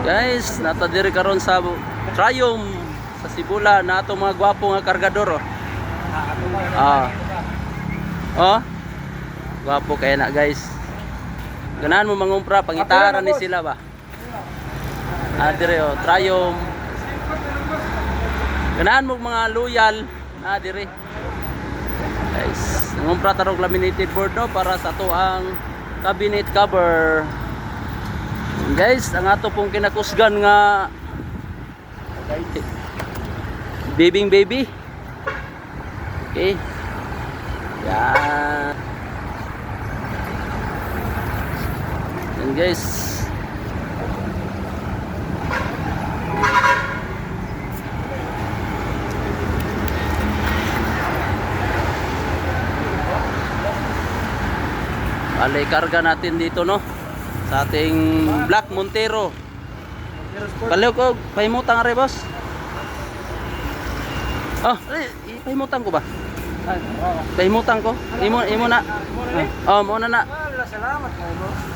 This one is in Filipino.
Guys, natadiri karon sa Triumph sa Sibula na ato mga gwapo nga kargador. Oh. Gwapo kaya na guys. Ganahan mo mangumpra, pangitaran ni sila ba? Dire Triumph. Ganahan mo mga loyal na dire. Guys, nangumpra tarong laminated board no para sa to ang cabinet cover. Guys, ang ato pong kinakusgan nga baby. Okay. Yan guys. Alay karga natin dito no sa ating Black Montero. Baliw ko, pahimutang are boss. Pahimutang ko ba? Pahimutang ko. Imo na. Mo na. Salamat mo.